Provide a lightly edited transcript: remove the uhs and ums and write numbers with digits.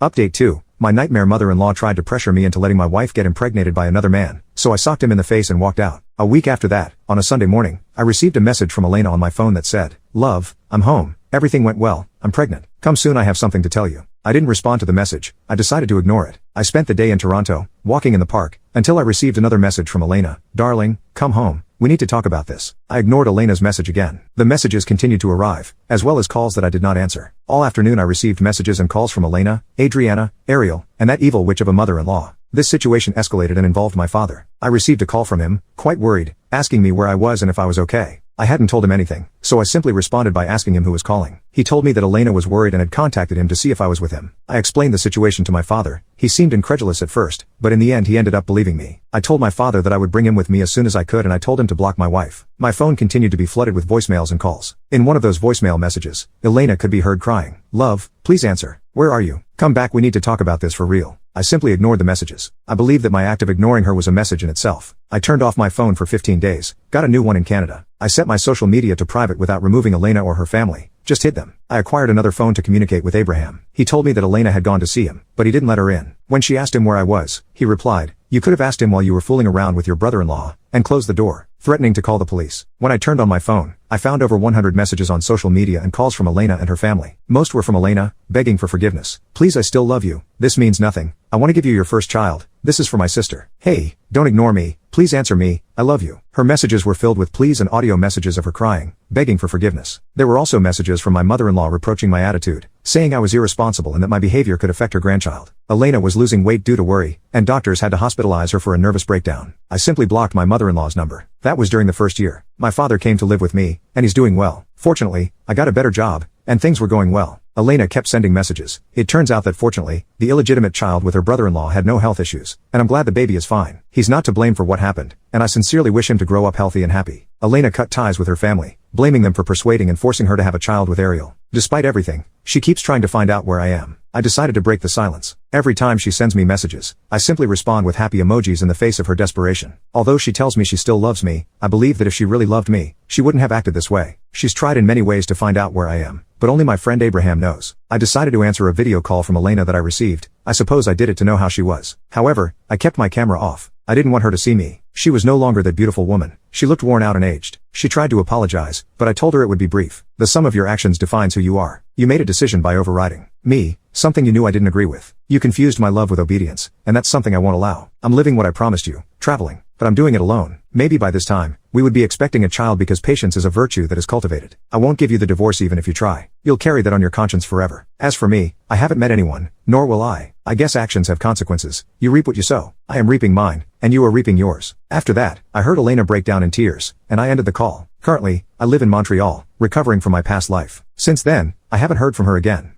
Update 2. My nightmare mother-in-law tried to pressure me into letting my wife get impregnated by another man, so I socked him in the face and walked out. A week after that, on a Sunday morning, I received a message from Elena on my phone that said, "Love, I'm home. Everything went well. I'm pregnant. Come soon, I have something to tell you." I didn't respond to the message. I decided to ignore it. I spent the day in Toronto, walking in the park, until I received another message from Elena. "Darling, come home. We need to talk about this." I ignored Elena's message again. The messages continued to arrive, as well as calls that I did not answer. All afternoon I received messages and calls from Elena, Adriana, Ariel, and that evil witch of a mother-in-law. This situation escalated and involved my father. I received a call from him, quite worried, asking me where I was and if I was okay. I hadn't told him anything, so I simply responded by asking him who was calling. He told me that Elena was worried and had contacted him to see if I was with him. I explained the situation to my father. He seemed incredulous at first, but in the end he ended up believing me. I told my father that I would bring him with me as soon as I could, and I told him to block my wife. My phone continued to be flooded with voicemails and calls. In one of those voicemail messages, Elena could be heard crying, "Love, please answer. Where are you? Come back, we need to talk about this for real." I simply ignored the messages. I believed that my act of ignoring her was a message in itself. I turned off my phone for 15 days, got a new one in Canada. I set my social media to private without removing Elena or her family, just hid them. I acquired another phone to communicate with Abraham. He told me that Elena had gone to see him, but he didn't let her in. When she asked him where I was, he replied, "You could have asked him while you were fooling around with your brother-in-law," and closed the door, threatening to call the police. When I turned on my phone, I found over 100 messages on social media and calls from Elena and her family. Most were from Elena, begging for forgiveness. "Please, I still love you. This means nothing. I want to give you your first child. This is for my sister. Hey, don't ignore me. Please answer me. I love you." Her messages were filled with pleas and audio messages of her crying, begging for forgiveness. There were also messages from my mother-in-law reproaching my attitude, saying I was irresponsible and that my behavior could affect her grandchild. Elena was losing weight due to worry, and doctors had to hospitalize her for a nervous breakdown. I simply blocked my mother-in-law's number. That was during the first year. My father came to live with me, and he's doing well. Fortunately, I got a better job, and things were going well. Elena kept sending messages. It turns out that fortunately, the illegitimate child with her brother-in-law had no health issues, and I'm glad the baby is fine. He's not to blame for what happened, and I sincerely wish him to grow up healthy and happy. Elena cut ties with her family, blaming them for persuading and forcing her to have a child with Ariel. Despite everything, she keeps trying to find out where I am. I decided to break the silence. Every time she sends me messages, I simply respond with happy emojis in the face of her desperation. Although she tells me she still loves me, I believe that if she really loved me, she wouldn't have acted this way. She's tried in many ways to find out where I am, but only my friend Abraham knows. I decided to answer a video call from Elena that I received. I suppose I did it to know how she was. However, I kept my camera off. I didn't want her to see me. She was no longer that beautiful woman. She looked worn out and aged. She tried to apologize, but I told her it would be brief. The sum of your actions defines who you are. You made a decision by overriding me, something you knew I didn't agree with. You confused my love with obedience, and that's something I won't allow. I'm living what I promised you, traveling, but I'm doing it alone. Maybe by this time, we would be expecting a child because patience is a virtue that is cultivated. I won't give you the divorce even if you try. You'll carry that on your conscience forever. As for me, I haven't met anyone, nor will I. I guess actions have consequences. You reap what you sow. I am reaping mine, and you are reaping yours. After that, I heard Elena break down in tears, and I ended the call. Currently, I live in Montreal, recovering from my past life. Since then, I haven't heard from her again.